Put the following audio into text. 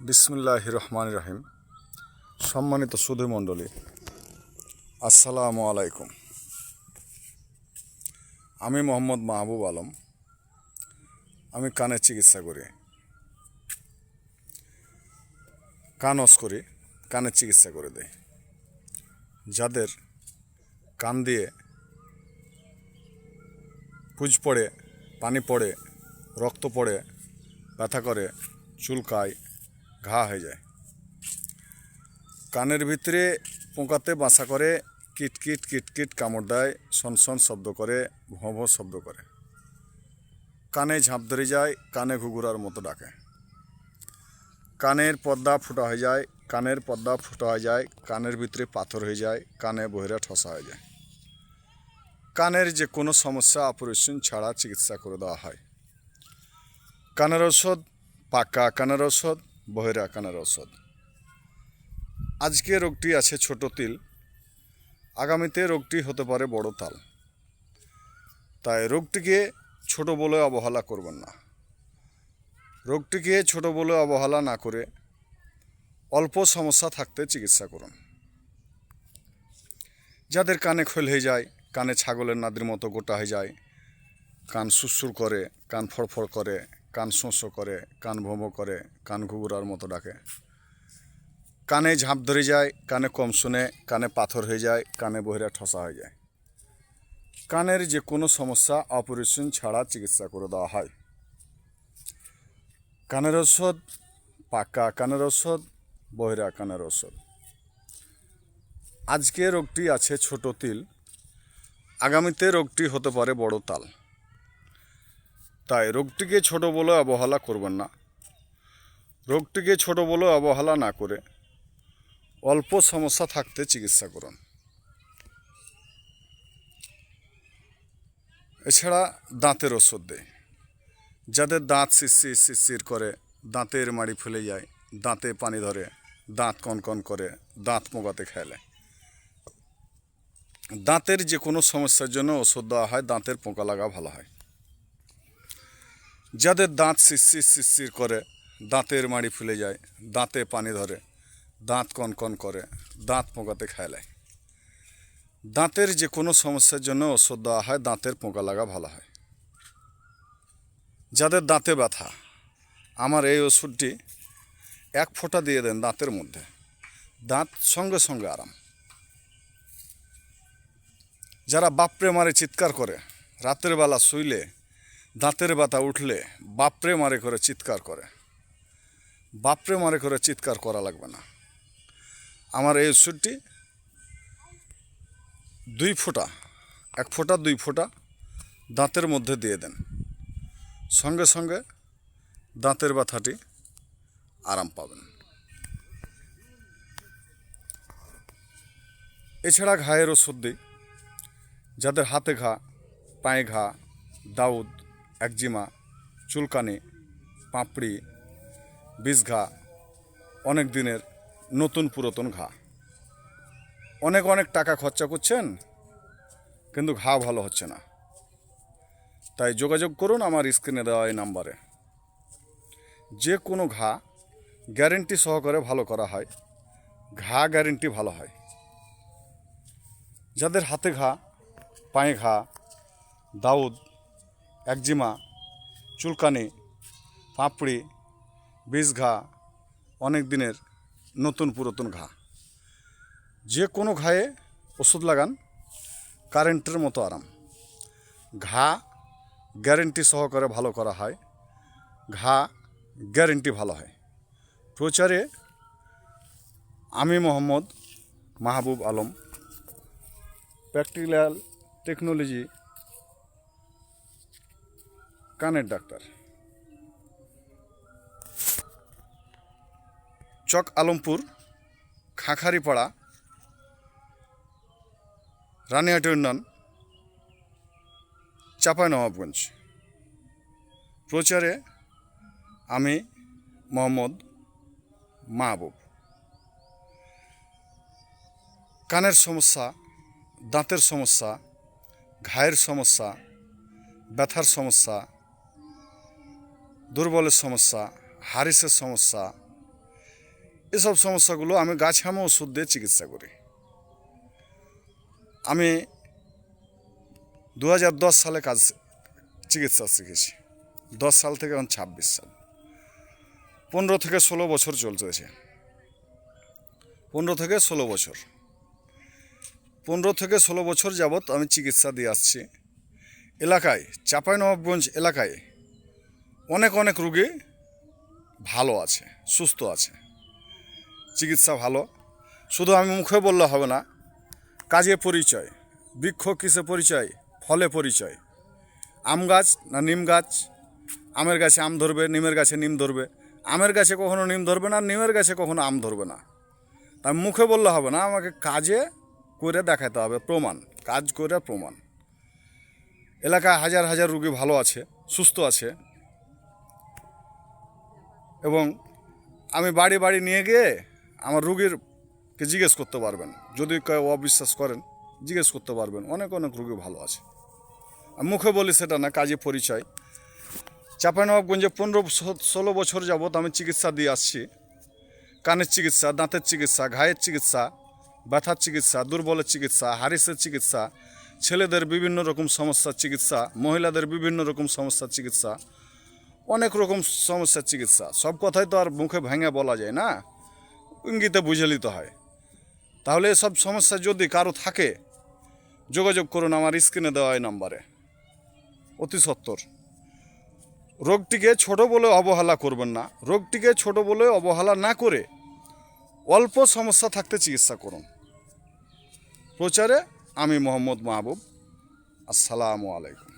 বিসমিল্লাহির রহমানির রহিম। সম্মানিত সুধী মণ্ডলী, আসসালামু আলাইকুম। আমি মোহাম্মদ মাহবুব আলম। আমি কানের চিকিৎসা করি, কান অস করি, কানের চিকিৎসা করে দেই। যাদের কান দিয়ে পুজ পড়ে, পানি পড়ে, রক্ত পড়ে, ব্যথা করে, চুলকায়, ঘা হয়ে যায়, কানের ভিতরে পোকাতে বাসা করে, কিটকিট কিটকিট কামড় দেয়, সনসন শব্দ করে, ভোঁ ভোঁ শব্দ করে, কানে ঝাঁপ ধরে যায়, কানে ঘুঘুরার মতো ডাকে, কানের পর্দা ফুটা হয়ে যায়, কানের পর্দা ফুটা হয়ে যায়, কানের ভিতরে পাথর হয়ে যায়, কানে বহিরা ঠসা হয়ে যায়। কানের যে কোনো সমস্যা অপারেশন ছাড়া চিকিৎসা করে দেওয়া হয়। কানের ঔষধ, পাকা কানের ঔষধ, বহিরা কানের ঔষধ। আজকে রোগটি আছে ছোট তিল, আগামীতে রোগটি হতে পারে বড় তাল। তাই রোগটিকে ছোট বলে অবহেলা করবেন না। রোগটিকে ছোট বলে অবহেলা না করে অল্প সমস্যা থাকতে চিকিৎসা করুন। যাদের কানে খোল হয়ে যায়, কানে ছাগলের নাদির মতো গোটা হয়ে যায়, কান সুরসুর করে, কান ফড়ফড় করে, কান শোঁসো করে, কান ভোঁ করে, কান ঘুঘুরার মতো ডাকে, কানে ঝাঁপ ধরে যায়, কানে কম শুনে, কানে পাথর হয়ে যায়, কানে বহিরা ঠসা হয়ে যায়, কানের যে কোনো সমস্যা অপারেশন ছাড়া চিকিৎসা করে দেওয়া হয়। কানের ঔষধ, পাকা কানের ঔষধ, বহিরা কানের ঔষধ। আজকে রোগটি আছে ছোট তিল, আগামীতে রোগটি হতে পারে বড় তাল। তাই রোগটিকে ছোট বলে অবহেলা করবেন না। রোগটিকে ছোট বলে অবহেলা না করে অল্প সমস্যা থাকতে চিকিৎসা করুন। এছাড়া দাঁতের ওষুধ দেয়। যাদের দাঁত শিরশির শিরশির করে, দাঁতের মাড়ি ফুলে যায়, দাঁতে পানি ধরে, দাঁত কনকন করে, দাঁত মোগাতে খেলে, দাঁতের যে কোনো সমস্যার জন্য ওষুধ দেওয়া হয়। দাঁতের পোকা লাগা ভালো হয়। যাদের দাঁত শিরশির শিরশির করে, দাঁতের মাড়ি ফুলে যায়, দাঁতে পানি ধরে, দাঁত কনকন করে, দাঁত পোকাতে খেলে, দাঁতের যে কোনো সমস্যার জন্য ওষুধ দেওয়া হয়। দাঁতের পোকা লাগা ভালো হয়। যাদের দাঁতে ব্যথা, আমার এই ওষুধটি 1 ফোঁটা দিয়ে দেন দাঁতের মধ্যে, দাঁত সঙ্গে সঙ্গে আরাম। যারা বাপরে মারে চিৎকার করে, রাতের বেলা শুইলে দাঁতের ব্যথা উঠলে বাপরে মারে করে চিৎকার করে, বাপরে মারে করে চিৎকার করা লাগবে না। আমার এই ওষুধটি 2 ফোঁটা, 1 ফোঁটা 2 ফোঁটা দাঁতের মধ্যে দিয়ে দেন, সঙ্গে সঙ্গে দাঁতের ব্যথাটি আরাম পাবেন। এছাড়া ঘায়ের ওষুধ দিই। যাদের হাতে ঘা, পায়ে ঘা, দাউদ, একজিমা, চুলকানি, পাপড়ি, বিষ ঘা, অনেক দিনের নতুন পুরাতন ঘা, অনেক অনেক টাকা খরচা করছেন কিন্তু ঘা ভালো হচ্ছে না। তাই যোগাযোগ করুন আমার স্ক্রিনে দেওয়া এই নাম্বারে। যে কোনো ঘা গ্যারেন্টি সহকারে ভালো করা হয়। ঘা গ্যারেন্টি ভালো হয়। যাদের হাতে ঘা, পায়ে ঘা, দাউদ, একজিমা, চুলকানি, পাপড়ি, বিষ ঘা, অনেক দিনের নতুন পুরাতন ঘা, যে কোনো ঘায়ে ওষুধ লাগান, কারেন্টের মতো আরাম। ঘা গ্যারেন্টি সহকারে ভালো করা হয়। ঘা গ্যারেন্টি ভালো হয়। প্রচারে আমি মোহাম্মদ মাহবুব আলম, প্র্যাকটিক্যাল টেকনোলজি কানের ডাক্তার, চক আলমপুর, খাখারিপাড়া, রানিহাট ইউনিয়ন, চাঁপাইনবাবগঞ্জ। প্রচারে আমি মোহাম্মদ মাহবুব। কানের সমস্যা, দাঁতের সমস্যা, ঘায়ের সমস্যা, ব্যথার সমস্যা, দুর্বলের সমস্যা, হারিসের সমস্যা, এসব সমস্যাগুলো আমি গাছামা ওষুধ দিয়ে চিকিৎসা করি। আমি 2010 সালে চিকিৎসা শিখেছি। 10 সাল থেকে এখন 26 সাল, 15 থেকে 16 বছর চলতেছে। 15 থেকে 16 বছর 15 থেকে 16 বছর যাবৎ আমি চিকিৎসা দিয়ে আসছি। এলাকায়, চাঁপাইনবাবগঞ্জ এলাকায় অনেক রুগী ভালো আছে, সুস্থ আছে, চিকিৎসা ভালো। শুধু আমি মুখে বললে হবে না, কাজে পরিচয়। বৃক্ষ কিসে পরিচয়? ফলে পরিচয়। আম গাছ না নিম গাছ? আমের গাছে আম ধরবে, নিমের গাছে নিম ধরবে। আমের গাছে কখনো নিম ধরবে না, নিমের গাছে কখনো আম ধরবে না। তাই মুখে বললে হবে না, আমাকে কাজে করে দেখাতে হবে, প্রমাণ, কাজ করে প্রমাণ। এলাকায় হাজার রুগী ভালো আছে, সুস্থ আছে, এবং আমি বাড়ি নিয়ে গিয়ে আমার রুগীরকে জিজ্ঞেস করতে পারবেন, যদি কেউ অবিশ্বাস করেন জিজ্ঞেস করতে পারবেন। অনেক রুগী ভালো আছে। আমি মুখে বলি সেটা না, কাজে পরিচয়। চাঁপাইনবাবগঞ্জে 15-16 বছর যাবৎ আমি চিকিৎসা দিয়ে আসছি। কানের চিকিৎসা, দাঁতের চিকিৎসা, ঘায়ের চিকিৎসা, ব্যথার চিকিৎসা, দুর্বলের চিকিৎসা, হারিসের চিকিৎসা, ছেলেদের বিভিন্ন রকম সমস্যার চিকিৎসা, মহিলাদের বিভিন্ন রকম সমস্যার চিকিৎসা, অনেক রকম সমস্যার চিকিৎসা। সব কথাই তো আর মুখে ভেঙে বলা যায় না, ইঙ্গিতে বুঝে নিতে হয়। তাহলে এসব সমস্যা যদি কারো থাকে, যোগাযোগ করুন আমার স্ক্রিনে দেওয়া এই নাম্বারে, অতি সত্বর। রোগটিকে ছোট বলে অবহেলা করবেন না। রোগটিকে ছোট বলে অবহেলা না করে অল্প সমস্যা থাকতে চিকিৎসা করুন। প্রচারে আমি মোহাম্মদ মাহবুব। আসসালামু আলাইকুম।